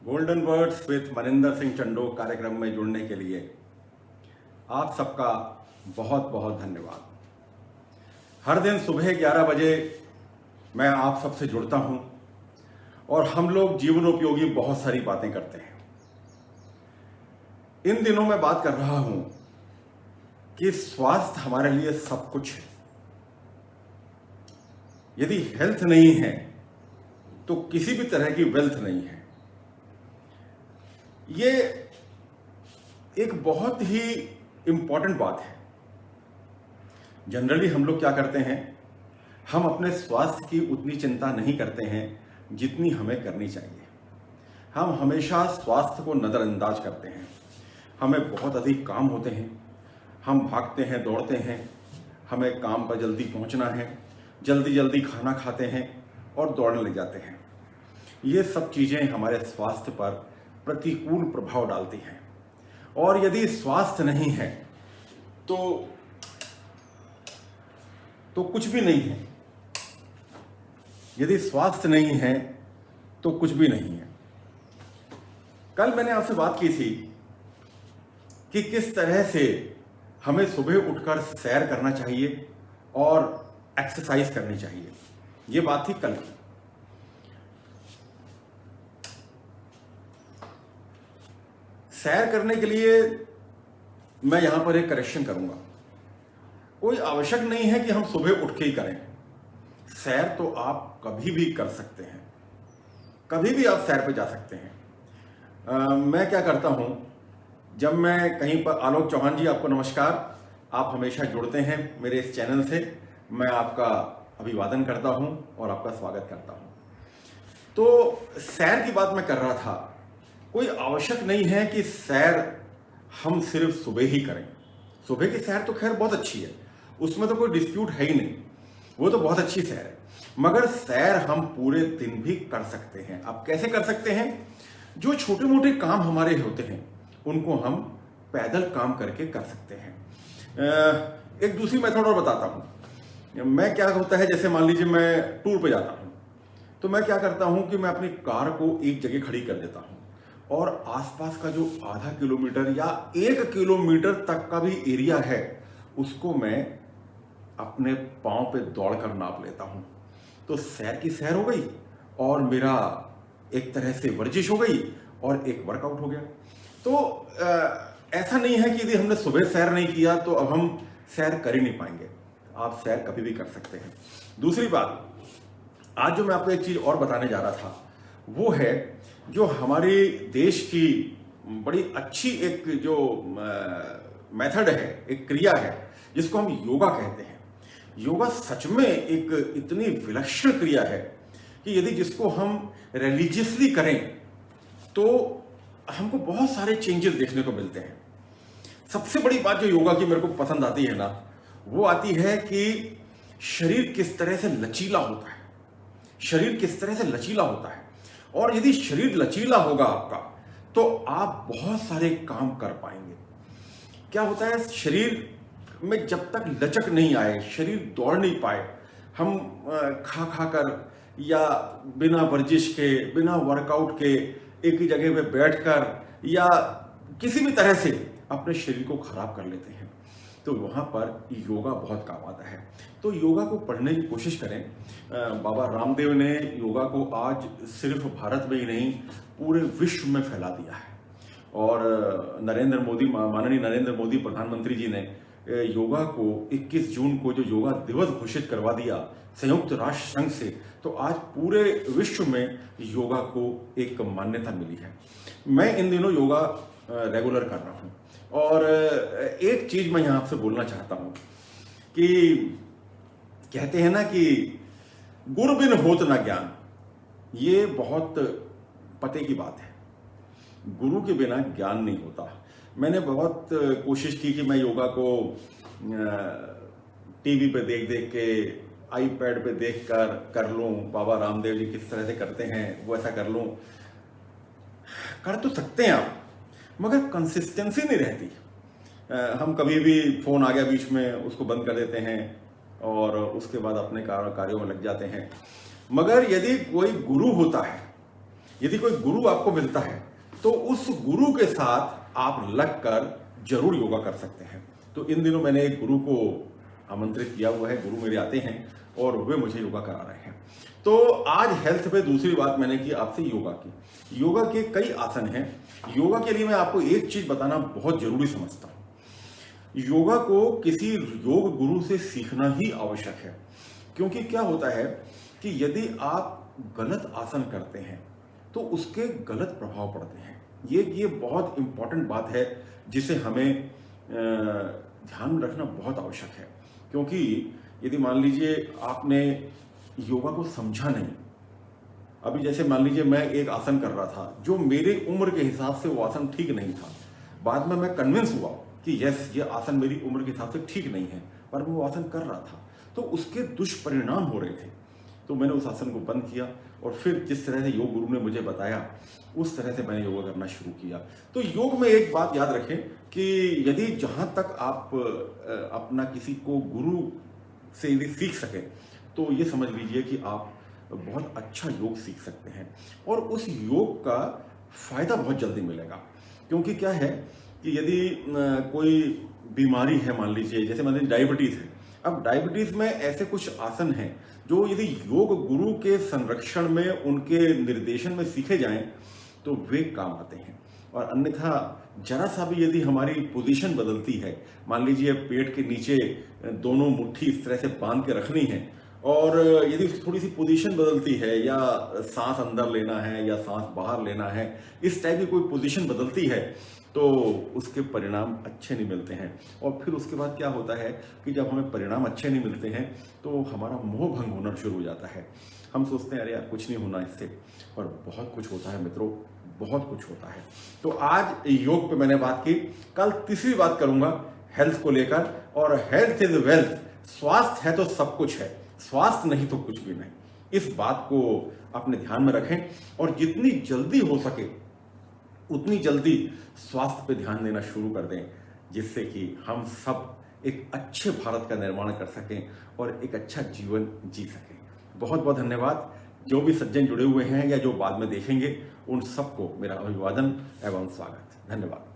Golden words with Maninder Singh Chando कार्यक्रम में जुड़ने के लिए आप सबका बहुत बहुत धन्यवाद। हर दिन सुबह 11 बजे मैं आप सबसे जुड़ता हूं और हम लोग जीवनोपयोगी बहुत सारी बातें करते हैं। इन दिनों मैं बात कर रहा हूं कि स्वास्थ्य हमारे लिए सब कुछ है। यदि हेल्थ नहीं है तो किसी भी तरह की वेल्थ नहीं है। ये एक बहुत ही इंपॉर्टेंट बात है। जनरली हम लोग क्या करते हैं, हम अपने स्वास्थ्य की उतनी चिंता नहीं करते हैं जितनी हमें करनी चाहिए। हम हमेशा स्वास्थ्य को नज़रअंदाज करते हैं। हमें बहुत अधिक काम होते हैं, हम भागते हैं, दौड़ते हैं, हमें काम पर जल्दी पहुंचना है, जल्दी जल्दी खाना खाते हैं और दौड़ने लग जाते हैं। ये सब चीज़ें हमारे स्वास्थ्य पर प्रतिकूल प्रभाव डालती हैं। और यदि स्वास्थ्य नहीं है तो कुछ भी नहीं है। यदि स्वास्थ्य नहीं है तो कुछ भी नहीं है। कल मैंने आपसे बात की थी कि किस तरह से हमें सुबह उठकर सैर करना चाहिए और एक्सरसाइज करनी चाहिए। ये बात थी कल की। सैर करने के लिए मैं यहां पर एक करेक्शन करूंगा। कोई आवश्यक नहीं है कि हम सुबह उठ के ही करें। सैर तो आप कभी भी कर सकते हैं, कभी भी आप सैर पे जा सकते हैं। मैं क्या करता हूं, जब मैं कहीं पर, आलोक चौहान जी आपको नमस्कार, आप हमेशा जुड़ते हैं मेरे इस चैनल से। मैं आपका अभिवादन करता हूं और आपका स्वागत करता हूं। तो सैर की बात मैं कर रहा था। कोई आवश्यक नहीं है कि सैर हम सिर्फ सुबह ही करें। सुबह की सैर तो खैर बहुत अच्छी है, उसमें तो कोई डिस्प्यूट है ही नहीं, वो तो बहुत अच्छी सैर है। मगर सैर हम पूरे दिन भी कर सकते हैं। अब कैसे कर सकते हैं? जो छोटे मोटे काम हमारे होते हैं उनको हम पैदल काम करके कर सकते हैं। एक दूसरी मेथड और बताता हूं। मैं क्या होता है, जैसे मान लीजिए मैं टूर पे जाता हूं, तो मैं क्या करता हूं कि मैं अपनी कार को एक जगह खड़ी कर देता हूं और आसपास का जो आधा किलोमीटर या 1 किलोमीटर तक का भी एरिया है उसको मैं अपने पांव पे दौड़कर नाप लेता हूं। तो सैर की सैर हो गई और मेरा एक तरह से वर्जिश हो गई और एक वर्कआउट हो गया। तो ऐसा नहीं है कि यदि हमने सुबह सैर नहीं किया तो अब हम सैर कर ही नहीं पाएंगे। आप सैर कभी भी कर सकते हैं। दूसरी बात, आज जो मैं आपको एक चीज और बताने जा रहा था वो है जो हमारे देश की बड़ी अच्छी एक जो मेथड है, एक क्रिया है जिसको हम योगा कहते हैं। योगा सच में एक इतनी विलक्षण क्रिया है कि यदि जिसको हम रिलीजियसली करें तो हमको बहुत सारे चेंजेस देखने को मिलते हैं। सबसे बड़ी बात जो योगा की मेरे को पसंद आती है ना, वो आती है कि शरीर किस तरह से लचीला होता है। शरीर किस तरह से लचीला होता है, और यदि शरीर लचीला होगा आपका तो आप बहुत सारे काम कर पाएंगे। क्या होता है, शरीर में जब तक लचक नहीं आए, शरीर दौड़ नहीं पाए, हम खा खा कर या बिना वर्जिश के, बिना वर्कआउट के एक ही जगह पे बैठकर या किसी भी तरह से अपने शरीर को खराब कर लेते हैं। तो वहाँ पर योगा बहुत काम आता है। तो योगा को पढ़ने की कोशिश करें। बाबा रामदेव ने योगा को आज सिर्फ भारत में ही नहीं पूरे विश्व में फैला दिया है। और नरेंद्र मोदी, माननीय नरेंद्र मोदी प्रधानमंत्री जी ने योगा को 21 जून को जो योगा दिवस घोषित करवा दिया संयुक्त राष्ट्र संघ से, तो आज पूरे विश्व में योगा को एक मान्यता मिली है। मैं इन दिनों योगा रेगुलर कर रहा हूँ। और एक चीज मैं यहां आपसे बोलना चाहता हूं कि कहते हैं ना कि गुरु बिन होत ना ज्ञान। ये बहुत पते की बात है। गुरु के बिना ज्ञान नहीं होता। मैंने बहुत कोशिश की कि मैं योगा को टीवी पे देख देख के, आईपैड पे देख कर लूं, बाबा रामदेव जी किस तरह से करते हैं वो ऐसा कर लूं। कर तो सकते हैं आप, मगर कंसिस्टेंसी नहीं रहती। हम कभी भी फोन आ गया बीच में, उसको बंद कर देते हैं और उसके बाद अपने कार्यों में लग जाते हैं। मगर यदि कोई गुरु होता है यदि कोई गुरु आपको मिलता है तो उस गुरु के साथ आप लगकर जरूर योगा कर सकते हैं। तो इन दिनों मैंने एक गुरु को आमंत्रित किया हुआ है, गुरु मेरे आते हैं और वे मुझे योगा करा रहे हैं। तो आज हेल्थ पे दूसरी बात मैंने की आपसे योगा की। योगा के कई आसन हैं। योगा के लिए मैं आपको एक चीज बताना बहुत जरूरी समझता हूं। योगा को किसी योग गुरु से सीखना ही आवश्यक है, क्योंकि क्या होता है कि यदि आप गलत आसन करते हैं तो उसके गलत प्रभाव पड़ते हैं। ये बहुत इंपॉर्टेंट बात है जिसे हमें ध्यान में रखना बहुत आवश्यक है। क्योंकि यदि मान लीजिए आपने योगा को समझा नहीं, अभी जैसे मान लीजिए मैं एक आसन कर रहा था जो मेरे उम्र के हिसाब से वो आसन ठीक नहीं था, बाद में मैं कन्विंस हुआ कि यस ये आसन मेरी उम्र के हिसाब से ठीक नहीं है, पर मैं वो आसन कर रहा था तो उसके दुष्परिणाम हो रहे थे। तो मैंने उस आसन को बंद किया और फिर जिस तरह से योग गुरु ने मुझे बताया उस तरह से मैंने योगा करना शुरू किया। तो योग में एक बात याद रखें कि यदि जहां तक आप अपना किसी को गुरु से यदि सीख सके तो ये समझ लीजिए कि आप बहुत अच्छा योग सीख सकते हैं और उस योग का फायदा बहुत जल्दी मिलेगा। क्योंकि क्या है कि यदि कोई बीमारी है, मान लीजिए जैसे मान लीजिए डायबिटीज है, अब डायबिटीज में ऐसे कुछ आसन हैं जो यदि योग गुरु के संरक्षण में, उनके निर्देशन में सीखे जाएं तो वे काम आते हैं। और अन्यथा जरा सा भी यदि हमारी पोजीशन बदलती है, मान लीजिए पेट के नीचे दोनों मुट्ठी इस तरह से बांध के रखनी है और यदि थोड़ी सी पोजीशन बदलती है या सांस अंदर लेना है या सांस बाहर लेना है, इस टाइप की कोई पोजीशन बदलती है तो उसके परिणाम अच्छे नहीं मिलते हैं। और फिर उसके बाद क्या होता है कि जब हमें परिणाम अच्छे नहीं मिलते हैं तो हमारा मोह भंग होना शुरू हो जाता है। हम सोचते हैं अरे यार कुछ नहीं होना इससे, पर बहुत कुछ होता है मित्रों, बहुत कुछ होता है। तो आज योग पे मैंने बात की, कल तीसरी बात करूंगा हेल्थ को लेकर। और हेल्थ इज वेल्थ, स्वास्थ्य है तो सब कुछ है, स्वास्थ्य नहीं तो कुछ भी नहीं। इस बात को अपने ध्यान में रखें और जितनी जल्दी हो सके उतनी जल्दी स्वास्थ्य पे ध्यान देना शुरू कर दें, जिससे कि हम सब एक अच्छे भारत का निर्माण कर सकें और एक अच्छा जीवन जी सकें। बहुत बहुत धन्यवाद। जो भी सज्जन जुड़े हुए हैं या जो बाद में देखेंगे उन सबको मेरा अभिवादन एवं स्वागत। धन्यवाद।